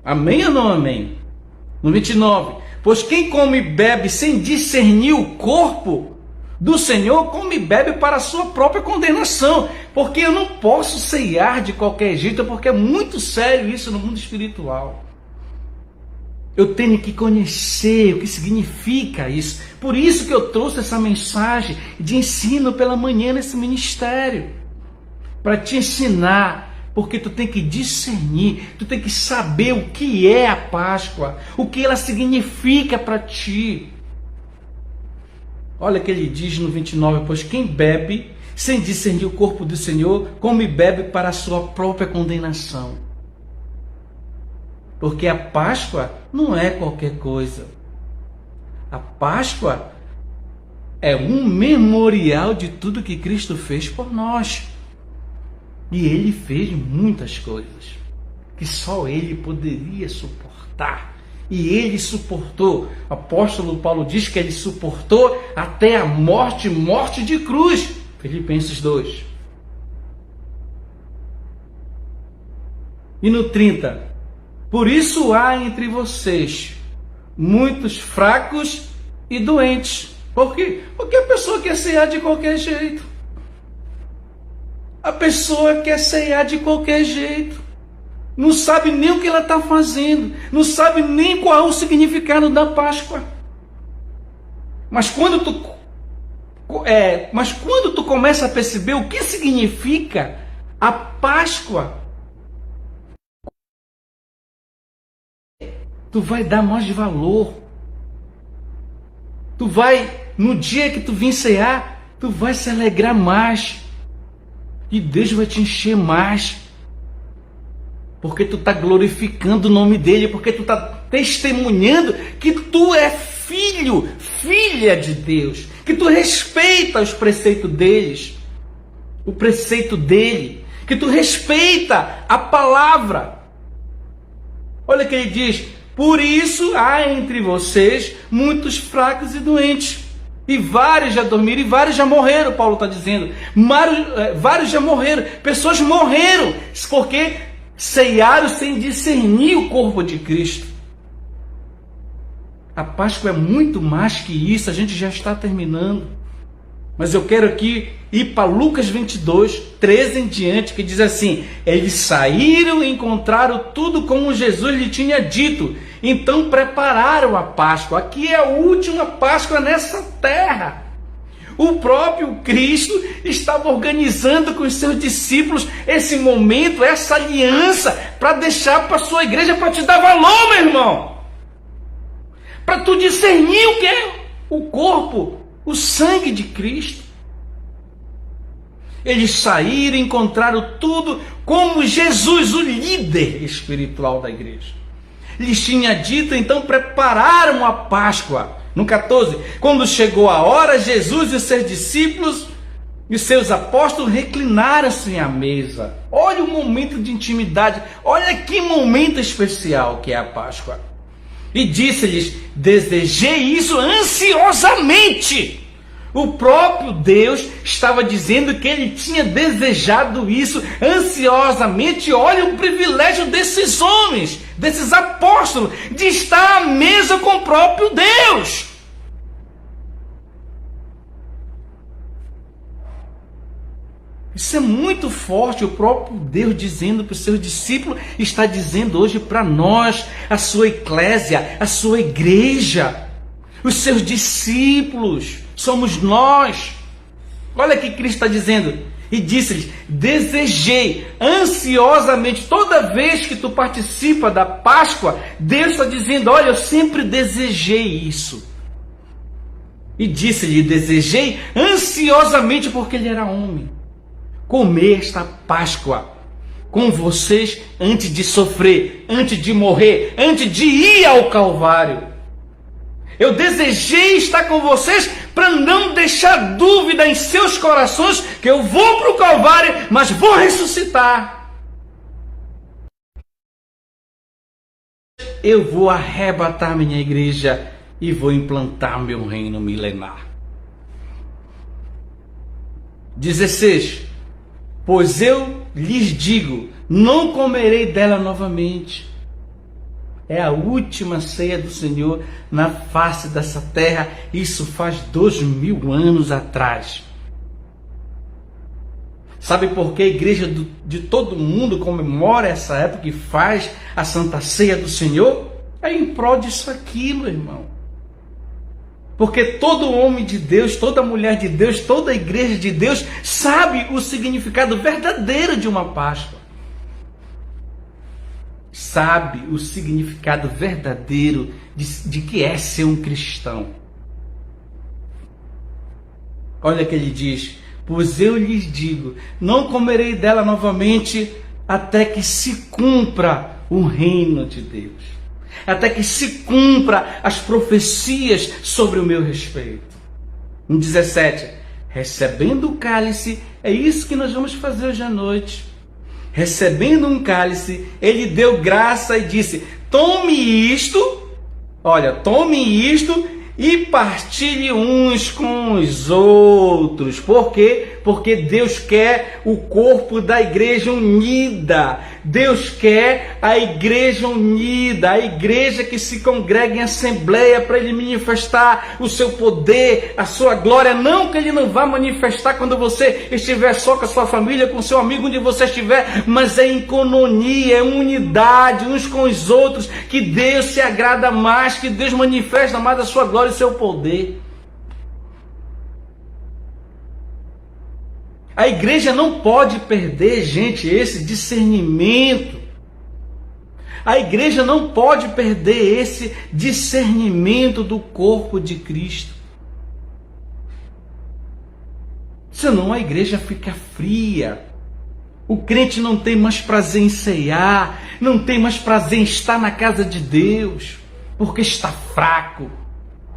Amém ou não amém? No 29, pois quem come e bebe sem discernir o corpo do Senhor, come e bebe para a sua própria condenação. Porque eu não posso ceiar de qualquer jeito, porque é muito sério isso no mundo espiritual. Eu tenho que conhecer o que significa isso. Por isso que eu trouxe essa mensagem de ensino pela manhã nesse ministério. Para te ensinar, porque tu tem que discernir, tu tem que saber o que é a Páscoa, o que ela significa para ti. Olha o que ele diz no 29, pois quem bebe sem discernir o corpo do Senhor, come e bebe para a sua própria condenação. Porque a Páscoa não é qualquer coisa. A Páscoa é um memorial de tudo que Cristo fez por nós. E Ele fez muitas coisas que só Ele poderia suportar. E Ele suportou. O apóstolo Paulo diz que Ele suportou até a morte, morte de cruz. Filipenses 2. E no 30... Por isso há entre vocês muitos fracos e doentes. Por quê? Porque a pessoa quer ceiar de qualquer jeito. A pessoa quer ceiar de qualquer jeito. Não sabe nem o que ela está fazendo. Não sabe nem qual é o significado da Páscoa. Mas quando tu começa a perceber o que significa a Páscoa, tu vai dar mais valor. Tu vai, no dia que tu vir cear, tu vai se alegrar mais. E Deus vai te encher mais. Porque tu está glorificando o nome dEle, porque tu está testemunhando que tu é filho, filha de Deus. Que tu respeita os preceitos deles, o preceito dEle. Que tu respeita a palavra. Olha o que ele diz. Por isso há entre vocês muitos fracos e doentes. E vários já dormiram e vários já morreram, Paulo está dizendo. Vários já morreram. Pessoas morreram porque ceiaram sem discernir o corpo de Cristo. A Páscoa é muito mais que isso. A gente já está terminando. Mas eu quero aqui ir para Lucas 22, 13 em diante, que diz assim: eles saíram e encontraram tudo como Jesus lhe tinha dito. Então prepararam a Páscoa. Aqui é a última Páscoa nessa terra. O próprio Cristo estava organizando com os seus discípulos esse momento, essa aliança, para deixar para a sua igreja, para te dar valor, meu irmão. Para tu discernir o que é o corpo, o sangue de Cristo. Eles saíram e encontraram tudo como Jesus, o líder espiritual da igreja, lhes tinha dito. Então prepararam a Páscoa. No 14, quando chegou a hora, Jesus e seus discípulos E seus apóstolos reclinaram-se à mesa. Olha o momento de intimidade. Olha que momento especial que é a Páscoa. E disse-lhes: desejei isso ansiosamente. O próprio Deus estava dizendo que ele tinha desejado isso ansiosamente. Olha o privilégio desses homens, desses apóstolos, de estar à mesa com o próprio Deus. Isso é muito forte, o próprio Deus dizendo para os seus discípulos, está dizendo hoje para nós, a sua eclésia, a sua igreja, os seus discípulos, somos nós. Olha o que Cristo está dizendo. E disse-lhes: desejei ansiosamente. Toda vez que tu participa da Páscoa, Deus está dizendo: olha, eu sempre desejei isso. E disse-lhe: desejei ansiosamente, porque ele era homem, comer esta Páscoa com vocês antes de sofrer, antes de morrer, antes de ir ao Calvário. Eu desejei estar com vocês para não deixar dúvida em seus corações que eu vou para o Calvário, mas vou ressuscitar. Eu vou arrebatar minha igreja e vou implantar meu reino milenar. 16. Pois eu lhes digo, não comerei dela novamente. É a última ceia do Senhor na face dessa terra. Isso faz 2000 anos atrás. Sabe por que a igreja de todo mundo comemora essa época e faz a Santa Ceia do Senhor? É em prol disso aqui, meu irmão. Porque todo homem de Deus, toda mulher de Deus, toda igreja de Deus sabe o significado verdadeiro de uma Páscoa. Sabe o significado verdadeiro de que é ser um cristão. Olha que ele diz: pois eu lhes digo, não comerei dela novamente até que se cumpra o reino de Deus. Até que se cumpra as profecias sobre o meu respeito. No 17, recebendo o cálice, é isso que nós vamos fazer hoje à noite. Recebendo um cálice, ele deu graça e disse: tome isto, olha, tome isto e partilhe uns com os outros. Por quê? Porque Deus quer o corpo da igreja unida. Deus quer a igreja unida, a igreja que se congrega em assembleia para ele manifestar o seu poder, a sua glória. Não que ele não vá manifestar quando você estiver só com a sua família, com seu amigo, onde você estiver, mas é em coinonia, é unidade uns com os outros, que Deus se agrada mais, que Deus manifesta mais a sua glória e seu poder. A igreja não pode perder, gente, esse discernimento. A igreja não pode perder esse discernimento do corpo de Cristo. Senão a igreja fica fria. O crente não tem mais prazer em ceiar, não tem mais prazer em estar na casa de Deus, porque está fraco,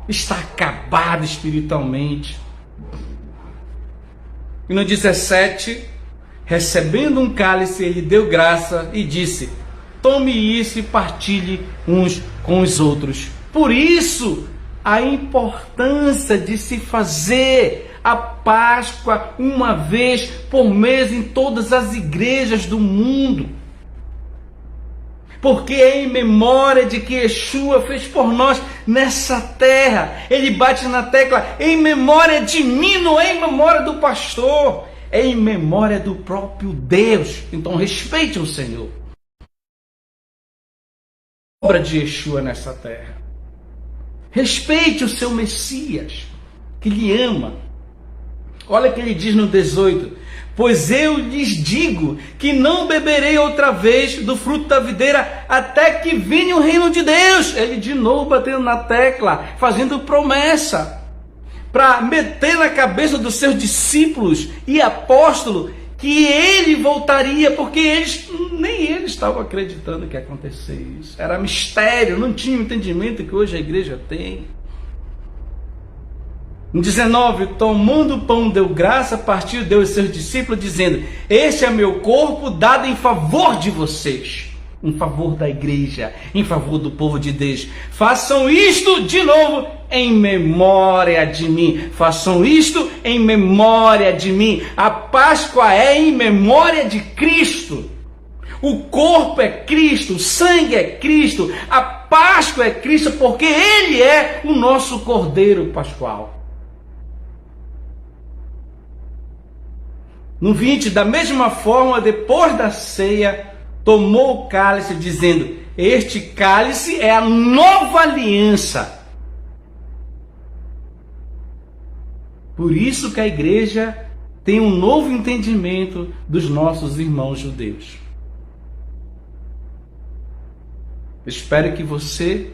está acabado espiritualmente. E no 17, recebendo um cálice, ele deu graça e disse: tome isso e partilhe uns com os outros. Por isso, a importância de se fazer a Páscoa uma vez por mês em todas as igrejas do mundo. Porque é em memória de que Yeshua fez por nós nessa terra. Ele bate na tecla: em memória de mim, não é em memória do pastor, é em memória do próprio Deus. Então respeite o Senhor. A obra de Yeshua nessa terra. Respeite o seu Messias, que lhe ama. Olha o que ele diz no 18: pois eu lhes digo que não beberei outra vez do fruto da videira até que venha o reino de Deus. Ele de novo batendo na tecla, fazendo promessa, para meter na cabeça dos seus discípulos e apóstolos que ele voltaria, porque nem eles estavam acreditando que ia acontecer isso. Era mistério, não tinha o entendimento que hoje a igreja tem. No 19, tomando o pão, deu graça, partiu, deu aos seus discípulos, dizendo: este é meu corpo dado em favor de vocês, em favor da igreja, em favor do povo de Deus. Façam isto de novo em memória de mim. Façam isto em memória de mim. A Páscoa é em memória de Cristo. O corpo é Cristo, o sangue é Cristo, a Páscoa é Cristo, porque Ele é o nosso Cordeiro Pascual. No 20, da mesma forma, depois da ceia, tomou o cálice, dizendo: este cálice é a nova aliança. Por isso que a igreja tem um novo entendimento dos nossos irmãos judeus. Espero que você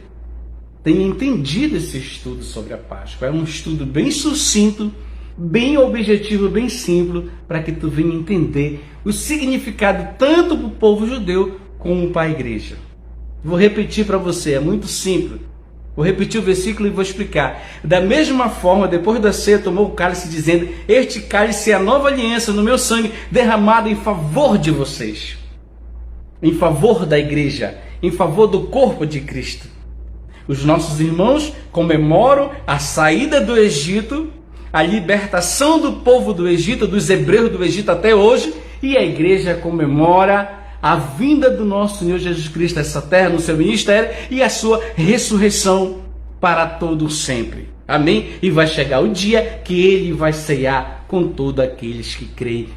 tenha entendido esse estudo sobre a Páscoa. É um estudo bem sucinto, bem objetivo, bem simples, para que tu venha entender o significado tanto para o povo judeu como para a igreja. Vou repetir para você, é muito simples. Vou repetir o versículo e vou explicar. Da mesma forma, depois da ceia, tomou o cálice, dizendo: este cálice é a nova aliança no meu sangue, derramado em favor de vocês, em favor da igreja, em favor do corpo de Cristo. Os nossos irmãos comemoram a saída do Egito, a libertação do povo do Egito, dos hebreus do Egito até hoje, e a igreja comemora a vinda do nosso Senhor Jesus Cristo a essa terra, no seu ministério, e a sua ressurreição para todo sempre. Amém? E vai chegar o dia que Ele vai ceiar com todos aqueles que creem,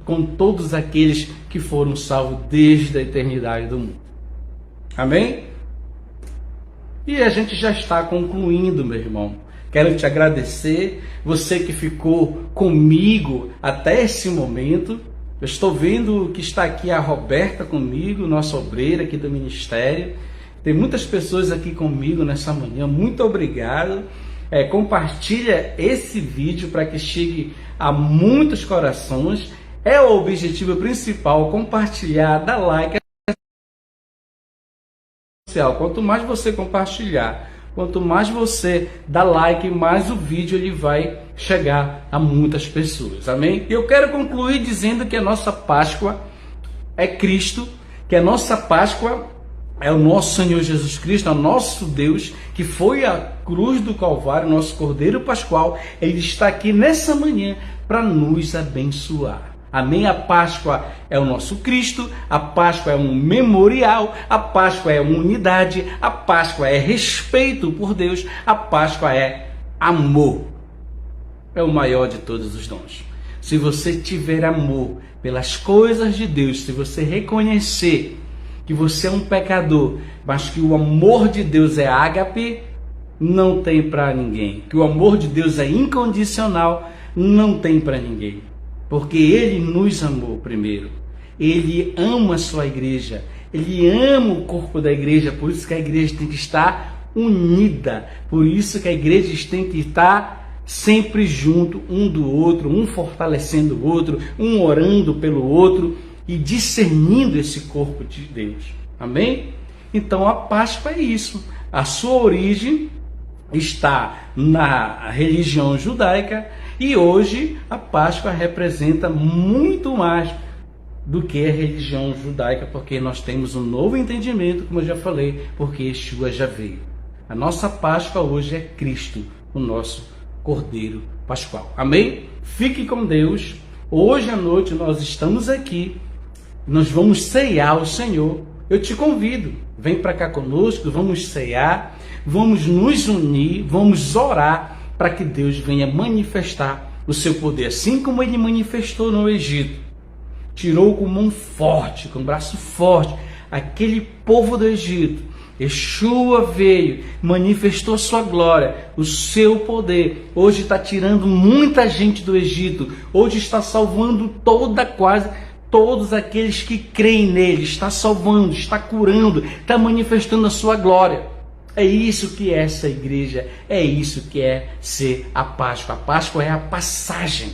com todos aqueles que foram salvos desde a eternidade do mundo. Amém? E a gente já está concluindo, meu irmão. Quero te agradecer, você que ficou comigo até esse momento. Eu estou vendo que está aqui a Roberta comigo, nossa obreira aqui do ministério. Tem muitas pessoas aqui comigo nessa manhã. Muito obrigado. Compartilha esse vídeo para que chegue a muitos corações. É o objetivo principal, compartilhar, dar like. Quanto mais você compartilhar, quanto mais você dá like, mais o vídeo ele vai chegar a muitas pessoas. Amém? E eu quero concluir dizendo que a nossa Páscoa é Cristo, que a nossa Páscoa é o nosso Senhor Jesus Cristo, é o nosso Deus, que foi à cruz do Calvário, nosso Cordeiro Pascual. Ele está aqui nessa manhã para nos abençoar. Amém? A Páscoa é o nosso Cristo, a Páscoa é um memorial, a Páscoa é unidade, a Páscoa é respeito por Deus, a Páscoa é amor. É o maior de todos os dons. Se você tiver amor pelas coisas de Deus, se você reconhecer que você é um pecador, mas que o amor de Deus é ágape, não tem para ninguém. Que o amor de Deus é incondicional, não tem para ninguém. Porque Ele nos amou primeiro. Ele ama a sua igreja. Ele ama o corpo da igreja. Por isso que a igreja tem que estar unida. Por isso que a igreja tem que estar sempre junto um do outro. Um fortalecendo o outro. Um orando pelo outro. E discernindo esse corpo de Deus. Amém? Então a Páscoa é isso. A sua origem está na religião judaica. E hoje a Páscoa representa muito mais do que a religião judaica, porque nós temos um novo entendimento, como eu já falei, porque Yeshua já veio. A nossa Páscoa hoje é Cristo, o nosso Cordeiro Pascual. Amém? Fique com Deus. Hoje à noite nós estamos aqui, nós vamos ceiar o Senhor. Eu te convido, vem para cá conosco, vamos ceiar, vamos nos unir, vamos orar, para que Deus venha manifestar o seu poder, assim como Ele manifestou no Egito. Tirou com mão forte, com braço forte, aquele povo do Egito. Yeshua veio, manifestou sua glória, o seu poder. Hoje está tirando muita gente do Egito. Hoje está salvando quase todos aqueles que creem nele. Está salvando, está curando, está manifestando a sua glória. É isso que é essa igreja, é isso que é ser a Páscoa. A Páscoa é a passagem.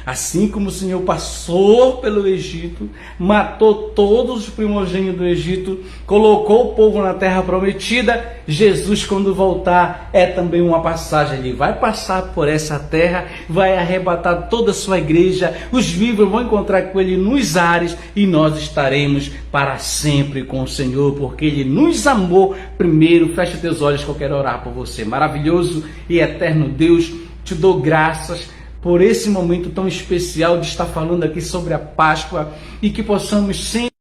Assim como o Senhor passou pelo Egito, matou todos os primogênitos do Egito, colocou o povo na terra prometida, Jesus, quando voltar, é também uma passagem. Ele vai passar por essa terra, vai arrebatar toda a sua igreja, os vivos vão encontrar com ele nos ares e nós estaremos para sempre com o Senhor, porque ele nos amou primeiro. Fecha teus olhos que eu quero orar por você. Maravilhoso e eterno Deus, te dou graças por esse momento tão especial de estar falando aqui sobre a Páscoa e que possamos sempre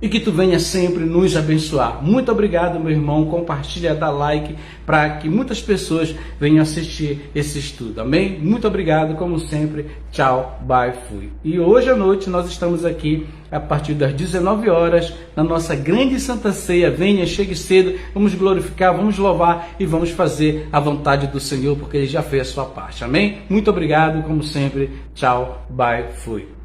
e que tu venha sempre nos abençoar. Muito obrigado, meu irmão. Compartilha, dá like para que muitas pessoas venham assistir esse estudo. Amém? Muito obrigado, como sempre. Tchau, bye, fui. E hoje à noite nós estamos aqui a partir das 19 horas na nossa grande Santa Ceia. Venha, chegue cedo, vamos glorificar, vamos louvar e vamos fazer a vontade do Senhor, porque Ele já fez a sua parte. Amém? Muito obrigado, como sempre. Tchau, bye, fui.